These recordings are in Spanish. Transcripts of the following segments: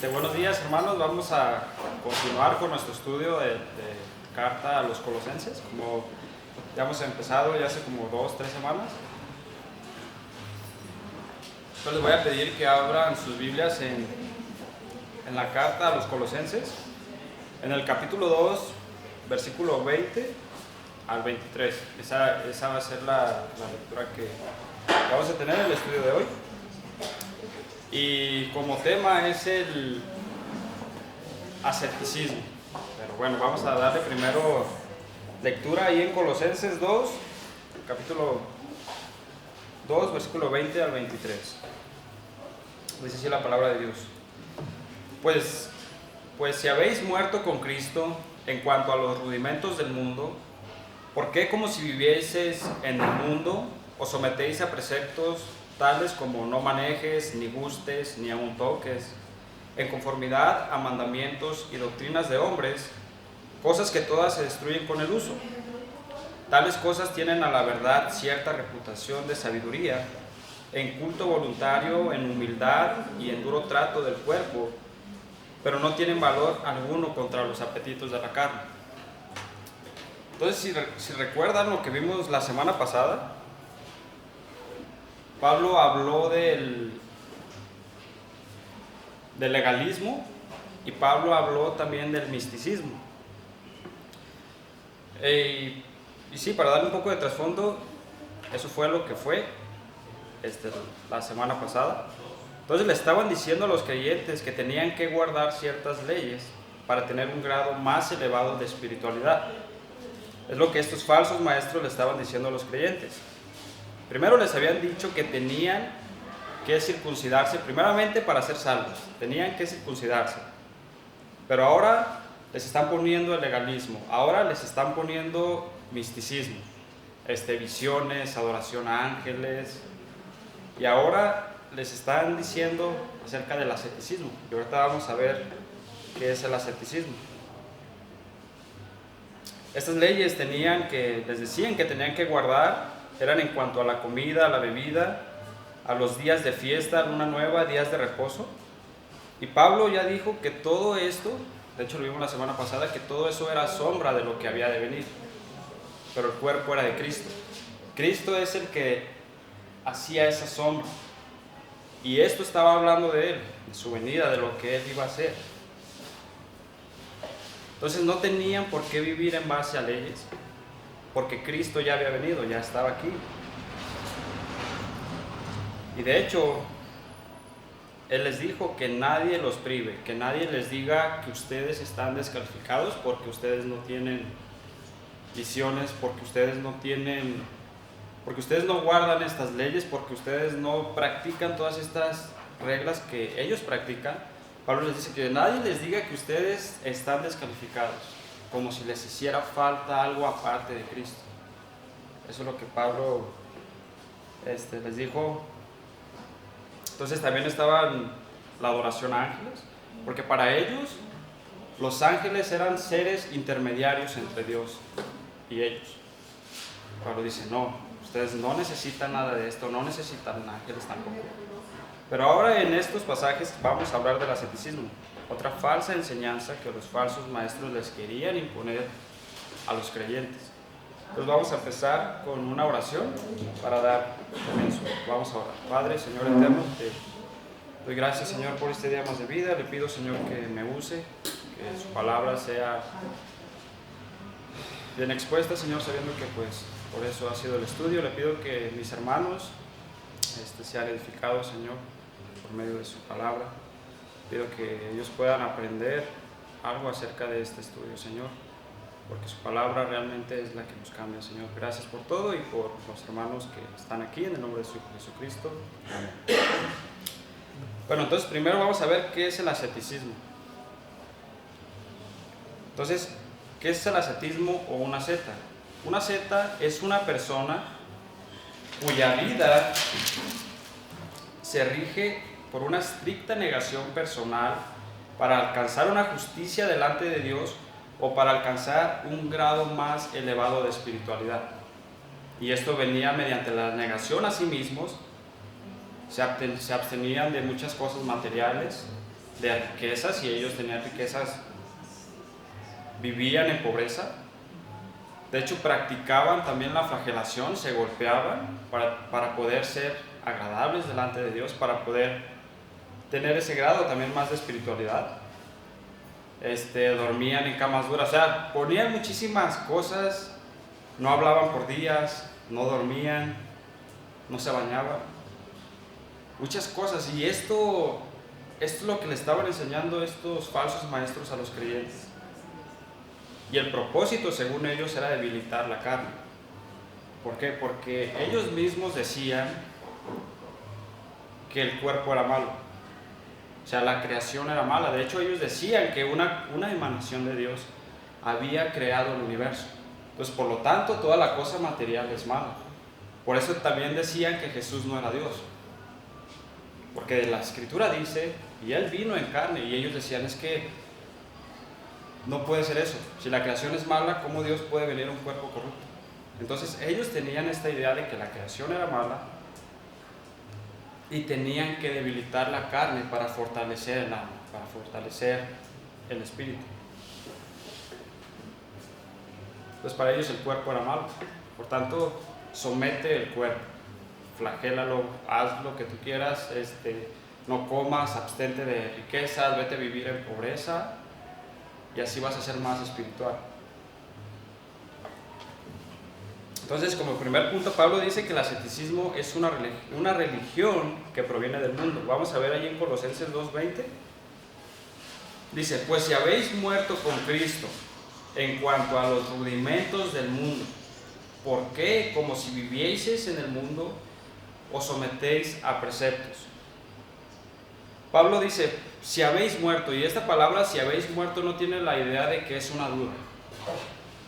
Buenos días, hermanos. Vamos a continuar con nuestro estudio de carta a los Colosenses. Como ya hemos empezado ya hace como 2-3 semanas. Entonces les voy a pedir que abran sus Biblias en la carta a los Colosenses, en el capítulo 2, versículo 20 al 23. Esa va a ser la lectura que vamos a tener en el estudio de hoy. Y como tema es el asceticismo. Pero bueno, vamos a darle primero lectura ahí en Colosenses 2, capítulo 2, versículo 20 al 23. Dice así la palabra de Dios. Pues si habéis muerto con Cristo en cuanto a los rudimentos del mundo, ¿por qué como si vivieseis en el mundo os sometéis a preceptos tales como no manejes, ni gustes, ni aun toques, en conformidad a mandamientos y doctrinas de hombres, cosas que todas se destruyen con el uso? Tales cosas tienen a la verdad cierta reputación de sabiduría, en culto voluntario, en humildad y en duro trato del cuerpo, pero no tienen valor alguno contra los apetitos de la carne. Entonces, si recuerdan lo que vimos la semana pasada, Pablo habló del legalismo y Pablo habló también del misticismo. Y sí, para darle un poco de trasfondo, eso fue lo que fue la semana pasada. Entonces le estaban diciendo a los creyentes que tenían que guardar ciertas leyes para tener un grado más elevado de espiritualidad. Es lo que estos falsos maestros le estaban diciendo a los creyentes. Primero les habían dicho que tenían que circuncidarse, primeramente para ser salvos, tenían que circuncidarse. Pero ahora les están poniendo el legalismo, ahora les están poniendo misticismo, visiones, adoración a ángeles, y ahora les están diciendo acerca del asceticismo. Y ahorita vamos a ver qué es el asceticismo. Estas leyes les decían que tenían que guardar. Eran en cuanto a la comida, a la bebida, a los días de fiesta, luna nueva, días de reposo. Y Pablo ya dijo que todo esto, de hecho lo vimos la semana pasada, que todo eso era sombra de lo que había de venir. Pero el cuerpo era de Cristo. Cristo es el que hacía esa sombra. Y esto estaba hablando de él, de su venida, de lo que él iba a hacer. Entonces no tenían por qué vivir en base a leyes, porque Cristo ya había venido, ya estaba aquí. Y de hecho, Él les dijo que nadie los prive, que nadie les diga que ustedes están descalificados porque ustedes no tienen visiones, porque ustedes no guardan estas leyes, porque ustedes no practican todas estas reglas que ellos practican. Pablo les dice que nadie les diga que ustedes están descalificados, como si les hiciera falta algo aparte de Cristo. Eso es lo que Pablo les dijo. Entonces también estaban la adoración a ángeles, porque para ellos los ángeles eran seres intermediarios entre Dios y ellos. Pablo dice, no, ustedes no necesitan nada de esto, no necesitan ángeles tampoco. Pero ahora en estos pasajes vamos a hablar del asceticismo, otra falsa enseñanza que los falsos maestros les querían imponer a los creyentes. Entonces vamos a empezar con una oración para dar comienzo. Vamos a orar. Padre, Señor eterno, te doy gracias, Señor, por este día más de vida. Le pido, Señor, que me use, que su palabra sea bien expuesta, Señor, sabiendo que pues por eso ha sido el estudio. Le pido que mis hermanos sean edificados, Señor, por medio de su palabra. Pido que ellos puedan aprender algo acerca de este estudio, Señor, porque su palabra realmente es la que nos cambia, Señor. Gracias por todo y por los hermanos que están aquí, en el nombre de Jesucristo. Amén. Bueno, entonces primero vamos a ver qué es el asceticismo. Entonces, ¿qué es el ascetismo o una asceta? Una asceta es una persona cuya vida se rige por una estricta negación personal para alcanzar una justicia delante de Dios o para alcanzar un grado más elevado de espiritualidad. Y esto venía mediante la negación a sí mismos, se abstenían de muchas cosas materiales, de riquezas, y ellos tenían riquezas, vivían en pobreza. De hecho, practicaban también la flagelación, se golpeaban para poder ser agradables delante de Dios, para poder tener ese grado también más de espiritualidad. Dormían en camas duras, o sea, ponían muchísimas cosas, no hablaban por días, no dormían, no se bañaban, muchas cosas. Y esto es lo que le estaban enseñando estos falsos maestros a los creyentes. Y el propósito, según ellos, era debilitar la carne. ¿Por qué? Porque ellos mismos decían que el cuerpo era malo. O sea, la creación era mala. De hecho, ellos decían que una emanación de Dios había creado el universo. Entonces, por lo tanto, toda la cosa material es mala. Por eso también decían que Jesús no era Dios. Porque la Escritura dice, y Él vino en carne, y ellos decían, es que no puede ser eso. Si la creación es mala, ¿cómo Dios puede venir a un cuerpo corrupto? Entonces, ellos tenían esta idea de que la creación era mala, y tenían que debilitar la carne para fortalecer el alma, para fortalecer el espíritu. Entonces para ellos el cuerpo era malo. Por tanto, somete el cuerpo, flagélalo, haz lo que tú quieras, no comas, abstente de riquezas, vete a vivir en pobreza, y así vas a ser más espiritual. Entonces, como primer punto, Pablo dice que el asceticismo es una religión que proviene del mundo. Vamos a ver allí en Colosenses 2:20. Dice, pues si habéis muerto con Cristo en cuanto a los rudimentos del mundo, ¿por qué, como si vivieseis en el mundo, os sometéis a preceptos? Pablo dice, si habéis muerto, y esta palabra si habéis muerto no tiene la idea de que es una duda.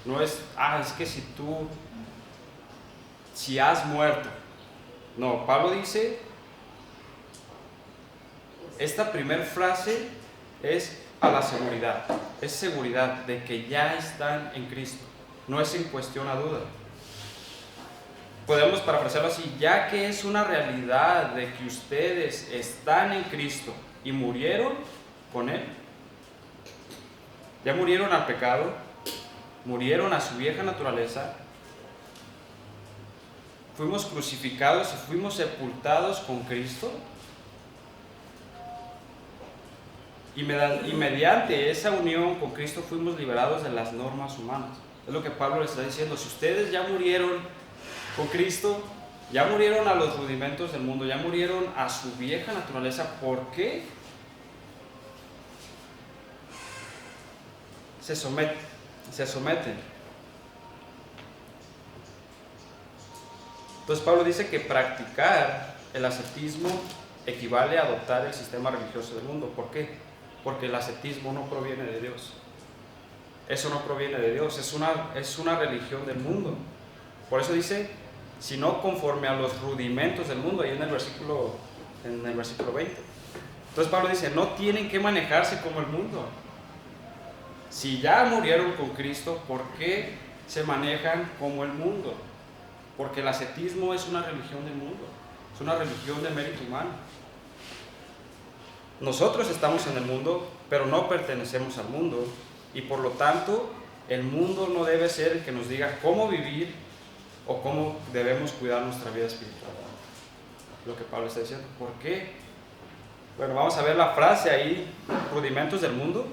No es, es que si has muerto. No, Pablo dice, esta primera frase es a la seguridad, es seguridad de que ya están en Cristo, no es en cuestión a duda. Podemos parafrasearlo así, ya que es una realidad de que ustedes están en Cristo y murieron con Él, ya murieron al pecado, murieron a su vieja naturaleza, fuimos crucificados y fuimos sepultados con Cristo, y mediante esa unión con Cristo fuimos liberados de las normas humanas. Es lo que Pablo le está diciendo, si ustedes ya murieron con Cristo, ya murieron a los rudimentos del mundo, ya murieron a su vieja naturaleza, ¿por qué se someten? Entonces Pablo dice que practicar el ascetismo equivale a adoptar el sistema religioso del mundo. ¿Por qué? Porque el ascetismo no proviene de Dios. Eso no proviene de Dios, es una religión del mundo. Por eso dice, sino conforme a los rudimentos del mundo, ahí en el versículo 20. Entonces Pablo dice, no tienen que manejarse como el mundo. Si ya murieron con Cristo, ¿por qué se manejan como el mundo? Porque el ascetismo es una religión del mundo, es una religión de mérito humano. Nosotros estamos en el mundo, pero no pertenecemos al mundo, y por lo tanto el mundo no debe ser el que nos diga cómo vivir o cómo debemos cuidar nuestra vida espiritual. Lo que Pablo está diciendo. ¿Por qué? Bueno, vamos a ver la frase ahí, rudimentos del mundo.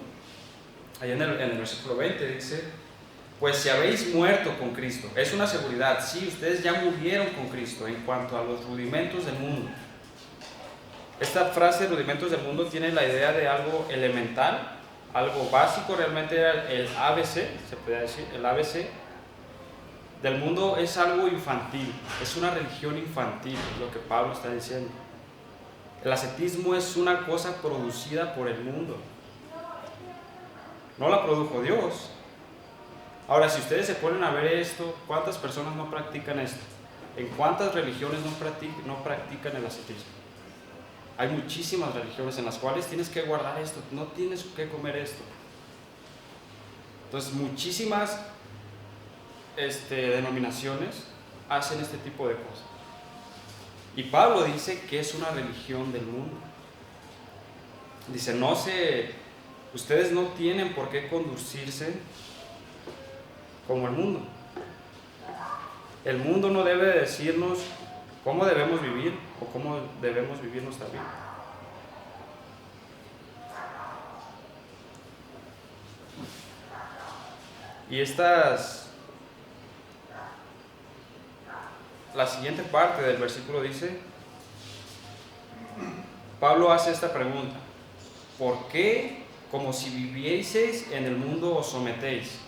Ahí en el versículo 20 dice, pues si habéis muerto con Cristo, es una seguridad, sí, ustedes ya murieron con Cristo en cuanto a los rudimentos del mundo. Esta frase, rudimentos del mundo, tiene la idea de algo elemental, algo básico, realmente era el ABC, se podría decir, el ABC del mundo es algo infantil, es una religión infantil, es lo que Pablo está diciendo. El ascetismo es una cosa producida por el mundo, no la produjo Dios. Ahora, si ustedes se ponen a ver esto, ¿cuántas personas no practican esto? ¿En cuántas religiones no practican el ascetismo? Hay muchísimas religiones en las cuales tienes que guardar esto, no tienes que comer esto. Entonces, muchísimas denominaciones hacen este tipo de cosas. Y Pablo dice que es una religión del mundo. Dice, ustedes no tienen por qué conducirse como el mundo. El mundo no debe decirnos cómo debemos vivir o cómo debemos vivir nuestra vida. Y la siguiente parte del versículo dice, Pablo hace esta pregunta: ¿por qué, como si vivieseis en el mundo, os sometéis?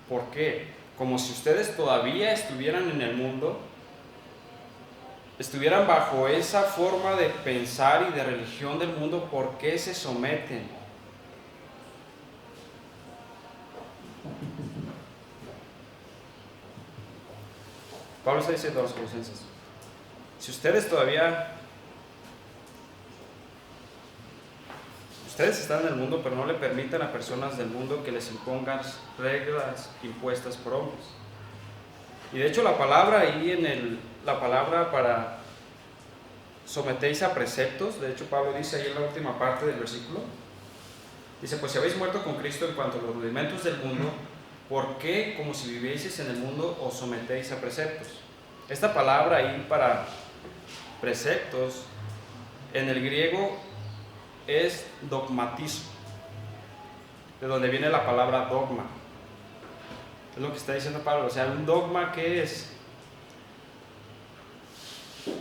¿Por qué? Como si ustedes todavía estuvieran en el mundo, estuvieran bajo esa forma de pensar y de religión del mundo, ¿por qué se someten? Pablo está diciendo a los colosenses, si ustedes están en el mundo, pero no le permiten a personas del mundo que les impongan reglas impuestas por hombres. Y de hecho la palabra ahí la palabra para sometéis a preceptos, de hecho Pablo dice ahí en la última parte del versículo, dice, pues si habéis muerto con Cristo en cuanto a los rudimentos del mundo, ¿por qué, como si vivieseis en el mundo, os sometéis a preceptos? Esta palabra ahí para preceptos, en el griego es dogmatismo, de donde viene la palabra dogma. Es lo que está diciendo Pablo. O sea, un dogma, ¿qué es?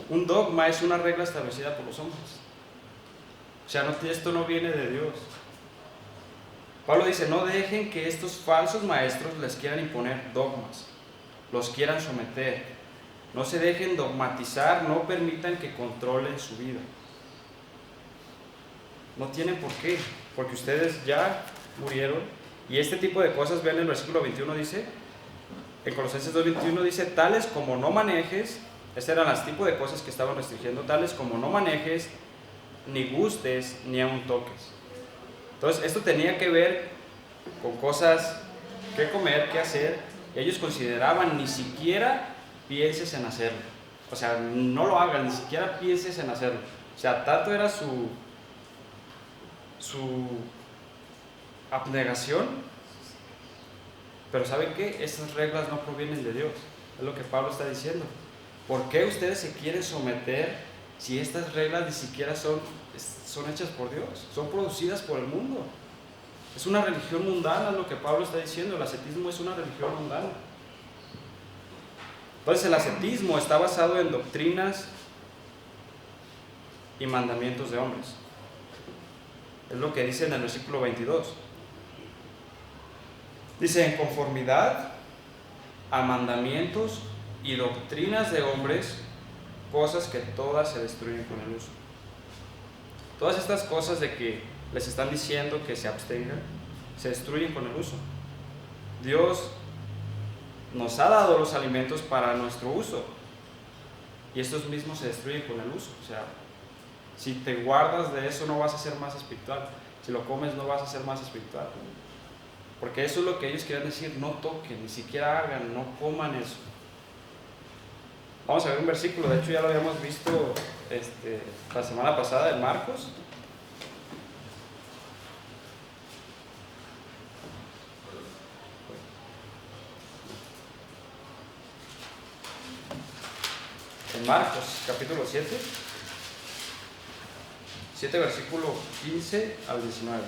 Un dogma es una regla establecida por los hombres. O sea, esto no viene de Dios. Pablo dice, no dejen que estos falsos maestros les quieran imponer dogmas, los quieran someter. No se dejen dogmatizar, no permitan que controlen su vida. No tienen por qué, porque ustedes ya murieron. Y este tipo de cosas, ven en el versículo 21 dice, en Colosenses 2:21 dice, tales como no manejes, estas eran las tipos de cosas que estaban restringiendo, tales como no manejes, ni gustes, ni aun toques. Entonces, esto tenía que ver con cosas que comer, que hacer. Ellos consideraban, ni siquiera pienses en hacerlo. O sea, no lo hagas, ni siquiera pienses en hacerlo. O sea, tanto era su abnegación. Pero ¿saben qué? Estas reglas no provienen de Dios. Es lo que Pablo está diciendo. ¿Por qué ustedes se quieren someter si estas reglas ni siquiera son hechas por Dios? Son producidas por el mundo. Es una religión mundana, es lo que Pablo está diciendo. El ascetismo es una religión mundana. Entonces el ascetismo está basado en doctrinas y mandamientos de hombres. Es lo que dice en el versículo 22. Dice, en conformidad a mandamientos y doctrinas de hombres, cosas que todas se destruyen con el uso. Todas estas cosas de que les están diciendo que se abstengan, se destruyen con el uso. Dios nos ha dado los alimentos para nuestro uso, y estos mismos se destruyen con el uso. O sea, si te guardas de eso no vas a ser más espiritual. Si lo comes no vas a ser más espiritual. Porque eso es lo que ellos quieren decir, no toquen, ni siquiera hagan, no coman eso. Vamos a ver un versículo, de hecho ya lo habíamos visto la semana pasada en Marcos. En Marcos, capítulo 7 versículo 15 al 19.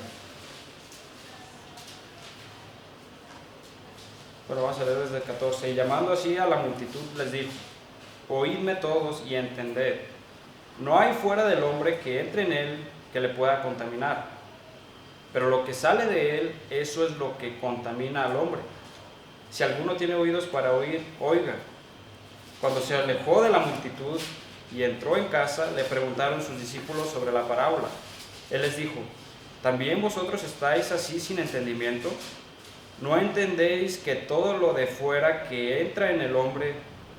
Bueno, vamos a leer desde el 14. Y llamando así a la multitud les dijo, oídme todos y entended, no hay fuera del hombre que entre en él que le pueda contaminar, pero lo que sale de él, eso es lo que contamina al hombre. Si alguno tiene oídos para oír, oiga. Cuando se alejó de la multitud y entró en casa, le preguntaron sus discípulos sobre la parábola. Él les dijo, ¿también vosotros estáis así sin entendimiento? ¿No entendéis que todo lo de fuera que entra en el hombre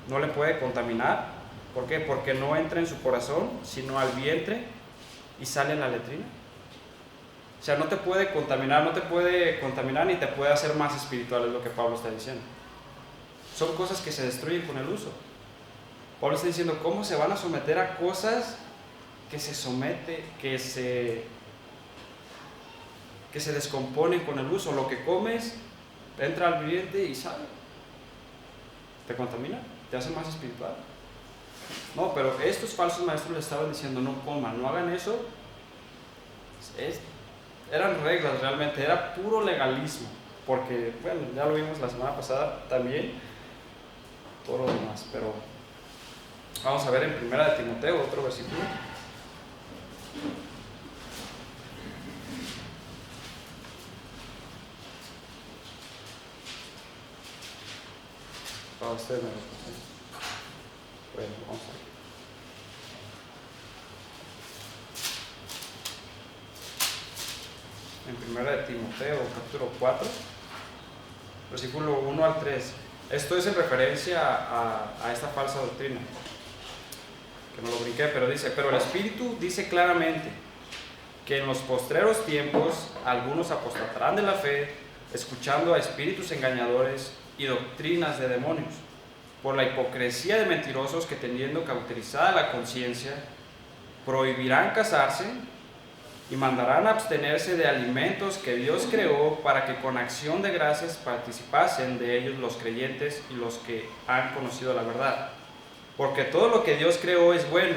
no le puede contaminar? ¿Por qué? Porque no entra en su corazón, sino al vientre y sale en la letrina. O sea, no te puede contaminar ni te puede hacer más espiritual, es lo que Pablo está diciendo. Son cosas que se destruyen con el uso. Pablo está diciendo, ¿cómo se van a someter a cosas que se que se descomponen con el uso. Lo que comes entra al viviente y sale. ¿Te contamina? ¿Te hace más espiritual? No, pero estos falsos maestros le estaban diciendo: no coman, no hagan eso. Eran reglas realmente, era puro legalismo. Porque, bueno, ya lo vimos la semana pasada también, todo lo demás. Pero vamos a ver en 1 de Timoteo, otro versículo. Para ustedes me lo pasen. Bueno, vamos a ver. En 1 de Timoteo, capítulo 4, versículo 1 al 3. Esto es en referencia a esta falsa doctrina, que no lo brinqué, pero dice: pero el Espíritu dice claramente que en los postreros tiempos algunos apostatarán de la fe, escuchando a espíritus engañadores y doctrinas de demonios, por la hipocresía de mentirosos que, teniendo cauterizada la conciencia, prohibirán casarse y mandarán abstenerse de alimentos que Dios creó, para que con acción de gracias participasen de ellos los creyentes y los que han conocido la verdad. Porque todo lo que Dios creó es bueno,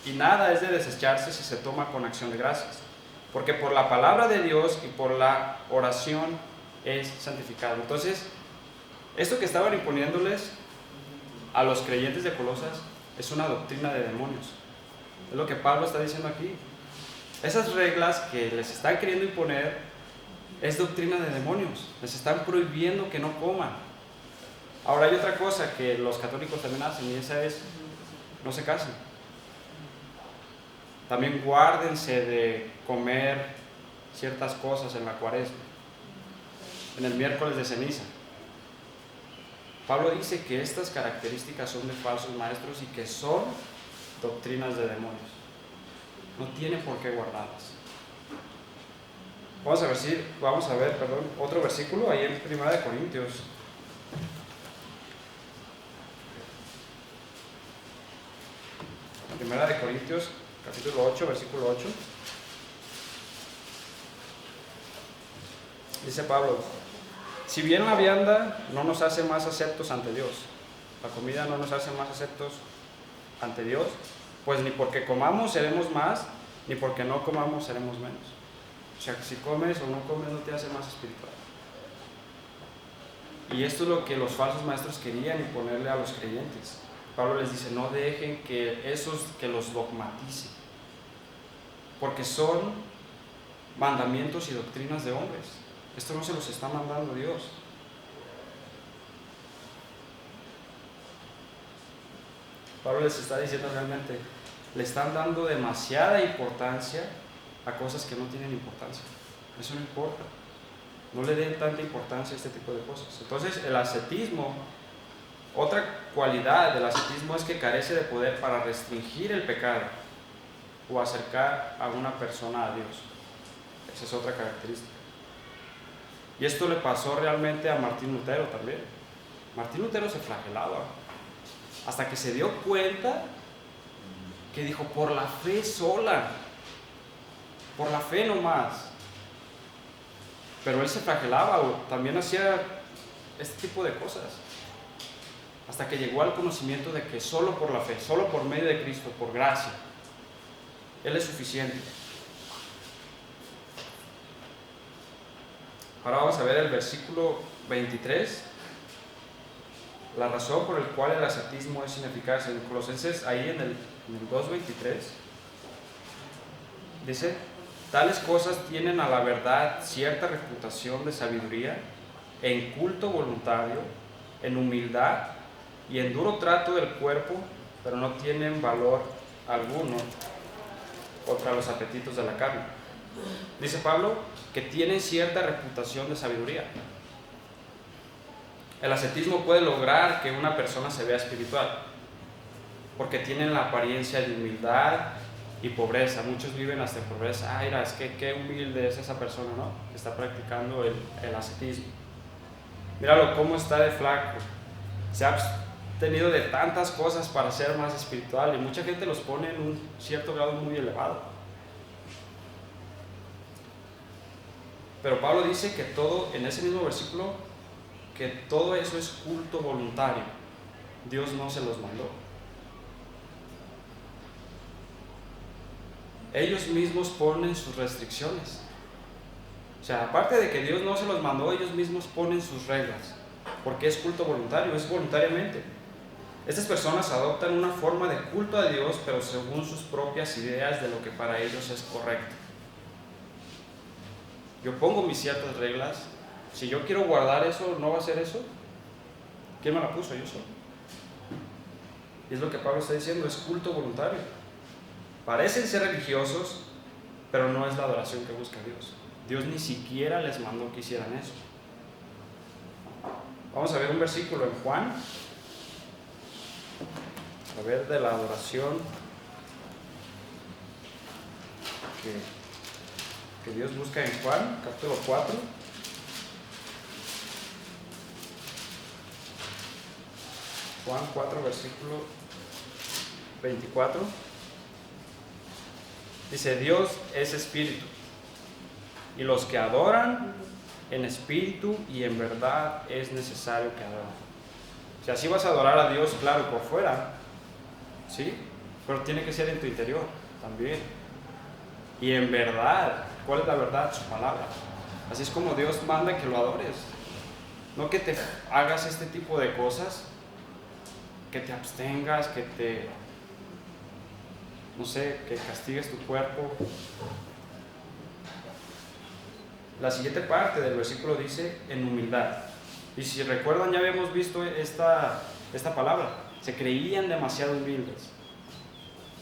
y nada es de desecharse si se toma con acción de gracias. Porque por la palabra de Dios y por la oración es santificado. Entonces, esto que estaban imponiéndoles a los creyentes de Colosas es una doctrina de demonios. Es lo que Pablo está diciendo aquí. Esas reglas que les están queriendo imponer es doctrina de demonios. Les están prohibiendo que no coman. Ahora hay otra cosa que los católicos también hacen, y esa es: no se casen. También guárdense de comer ciertas cosas en la Cuaresma, en el miércoles de ceniza. Pablo dice que estas características son de falsos maestros y que son doctrinas de demonios. No tiene por qué guardarlas. Vamos a ver, otro versículo ahí en 1 de Corintios. Primera de Corintios, capítulo 8, versículo 8. Dice Pablo: si bien la vianda no nos hace más aceptos ante Dios, la comida no nos hace más aceptos ante Dios, pues ni porque comamos seremos más, ni porque no comamos seremos menos. O sea, si comes o no comes no te hace más espiritual. Y esto es lo que los falsos maestros querían imponerle a los creyentes. Pablo les dice: no dejen que esos que los dogmaticen, porque son mandamientos y doctrinas de hombres. Esto no se los está mandando Dios. Pablo les está diciendo realmente: le están dando demasiada importancia a cosas que no tienen importancia. Eso no importa. No le den tanta importancia a este tipo de cosas. Entonces, el ascetismo, otra cualidad del ascetismo es que carece de poder para restringir el pecado o acercar a una persona a Dios. Esa es otra característica. Y esto le pasó realmente a Martín Lutero también. Martín Lutero se flagelaba hasta que se dio cuenta que dijo: por la fe sola, por la fe nomás. Pero él se flagelaba, o también hacía este tipo de cosas, hasta que llegó al conocimiento de que solo por la fe, solo por medio de Cristo, por gracia, Él es suficiente. Ahora vamos a ver el versículo 23, la razón por la cual el ascetismo es ineficaz. En Colosenses, ahí en el 2:23, dice: tales cosas tienen a la verdad cierta reputación de sabiduría, en culto voluntario, en humildad y en duro trato del cuerpo, pero no tienen valor alguno contra los apetitos de la carne. Dice Pablo que tienen cierta reputación de sabiduría. El ascetismo puede lograr que una persona se vea espiritual, porque tienen la apariencia de humildad y pobreza. Muchos viven hasta en pobreza. Mira, es que qué humilde es esa persona, ¿no?, que está practicando el ascetismo. Míralo cómo está de flaco. Se ha abstenido de tantas cosas para ser más espiritual, y mucha gente los pone en un cierto grado muy elevado. Pero Pablo dice que todo, en ese mismo versículo, que todo eso es culto voluntario. Dios no se los mandó. Ellos mismos ponen sus restricciones. O sea, aparte de que Dios no se los mandó, ellos mismos ponen sus reglas. Porque es culto voluntario, es voluntariamente. Estas personas adoptan una forma de culto a Dios, pero según sus propias ideas de lo que para ellos es correcto. Yo pongo mis ciertas reglas. Si yo quiero guardar eso, ¿no va a ser eso? ¿Quién me la puso? Yo solo. Y es lo que Pablo está diciendo, es culto voluntario. Parecen ser religiosos, pero no es la adoración que busca Dios. Dios ni siquiera les mandó que hicieran eso. Vamos a ver un versículo en Juan. A ver, de la adoración que Dios busca en Juan, capítulo 4. Juan 4, versículo 24. Dice, Dios es espíritu, y los que adoran en espíritu y en verdad es necesario que adoren. Si así vas a adorar a Dios, claro, por fuera, ¿sí? Pero tiene que ser en tu interior también. Y en verdad, ¿cuál es la verdad? Su palabra. Así es como Dios manda que lo adores. No que te hagas este tipo de cosas, que te abstengas, no sé, que castigues tu cuerpo. La siguiente parte del versículo dice, en humildad. Y si recuerdan, ya habíamos visto esta palabra. Se creían demasiado humildes.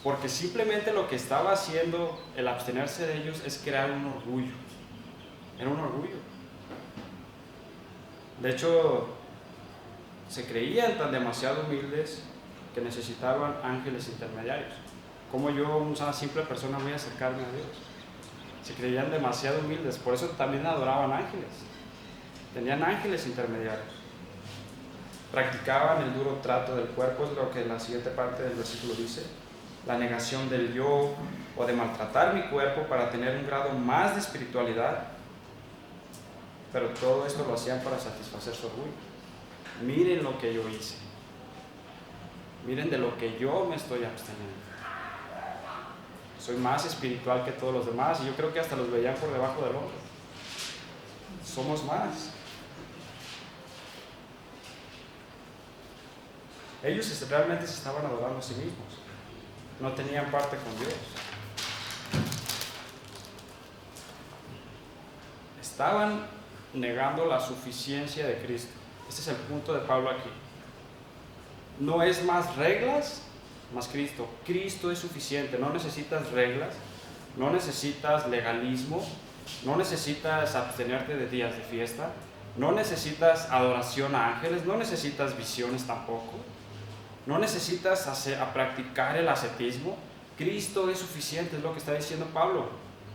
Porque simplemente lo que estaba haciendo el abstenerse de ellos es crear un orgullo. Era un orgullo. De hecho, se creían tan demasiado humildes que necesitaban ángeles intermediarios. ¿Cómo yo, una simple persona, voy a acercarme a Dios? Se creían demasiado humildes, por eso también adoraban ángeles. Tenían ángeles intermediarios. Practicaban el duro trato del cuerpo, es lo que la siguiente parte del versículo dice. La negación del yo, o de maltratar mi cuerpo para tener un grado más de espiritualidad. Pero todo esto lo hacían para satisfacer su orgullo. Miren lo que yo hice. Miren de lo que yo me estoy absteniendo. Soy más espiritual que todos los demás, y yo creo que hasta los veían por debajo del hombro. Somos más. Ellos realmente se estaban adorando a sí mismos. No tenían parte con Dios. Estaban negando la suficiencia de Cristo. Este es el punto de Pablo aquí. No es más reglas, más Cristo. Cristo es suficiente. No necesitas reglas, no necesitas legalismo, no necesitas abstenerte de días de fiesta, no necesitas adoración a ángeles, no necesitas visiones tampoco, no necesitas practicar el ascetismo. Cristo es suficiente, es lo que está diciendo Pablo.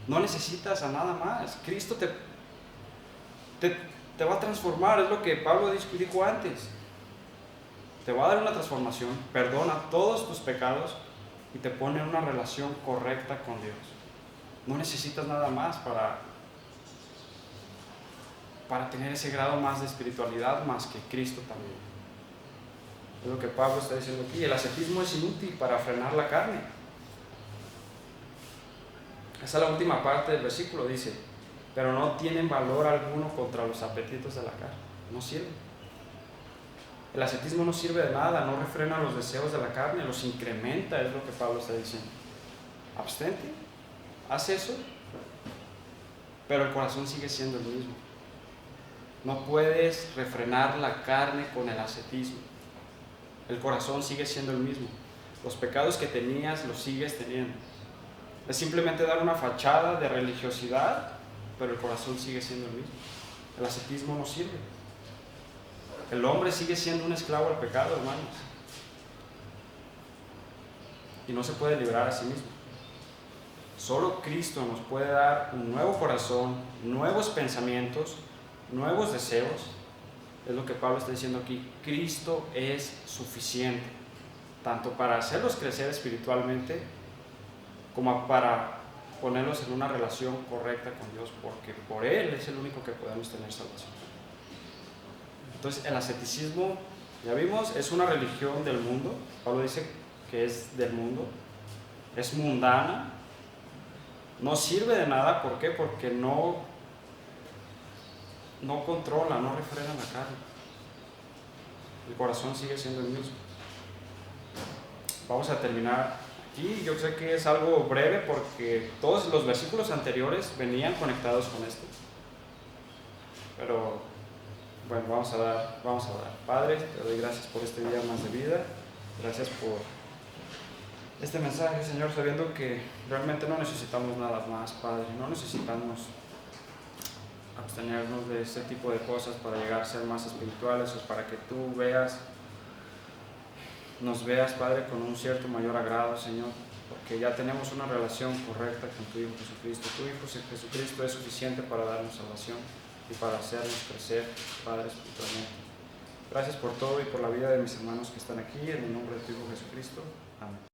No necesitas a nada más. Cristo te va a transformar, es lo que Pablo dijo antes. Te va a dar una transformación, perdona todos tus pecados y te pone en una relación correcta con Dios. No necesitas nada más para tener ese grado más de espiritualidad, más que Cristo también. Es lo que Pablo está diciendo aquí. El ascetismo es inútil para frenar la carne. Esa es la última parte del versículo, dice, pero no tienen valor alguno contra los apetitos de la carne. No sirven. El ascetismo no sirve de nada, no refrena los deseos de la carne, los incrementa, es lo que Pablo está diciendo. Abstente, haz eso, pero el corazón sigue siendo el mismo. No puedes refrenar la carne con el ascetismo. El corazón sigue siendo el mismo. Los pecados que tenías los sigues teniendo. Es simplemente dar una fachada de religiosidad, pero el corazón sigue siendo el mismo. El ascetismo no sirve. El hombre sigue siendo un esclavo al pecado, hermanos. Y no se puede liberar a sí mismo. Solo Cristo nos puede dar un nuevo corazón, nuevos pensamientos, nuevos deseos. Es lo que Pablo está diciendo aquí. Cristo es suficiente, tanto para hacerlos crecer espiritualmente, como para ponerlos en una relación correcta con Dios, porque por Él es el único que podemos tener salvación. Entonces, el asceticismo, ya vimos, es una religión del mundo. Pablo dice que es del mundo, es mundana, no sirve de nada. ¿Por qué? Porque no controla, no refrena la carne. El corazón sigue siendo el mismo. Vamos a terminar aquí. Yo sé que es algo breve porque todos los versículos anteriores venían conectados con esto. Pero bueno, vamos a dar. Padre, te doy gracias por este día más de vida. Gracias por este mensaje, Señor, sabiendo que realmente no necesitamos nada más, Padre. No necesitamos abstenernos de ese tipo de cosas para llegar a ser más espirituales, o para que tú nos veas, Padre, con un cierto mayor agrado, Señor, porque ya tenemos una relación correcta con tu Hijo Jesucristo. Tu Hijo Jesucristo es suficiente para darnos salvación y para hacernos crecer, Padre, espiritualmente. Gracias por todo y por la vida de mis hermanos que están aquí, en el nombre de tu Hijo Jesucristo. Amén.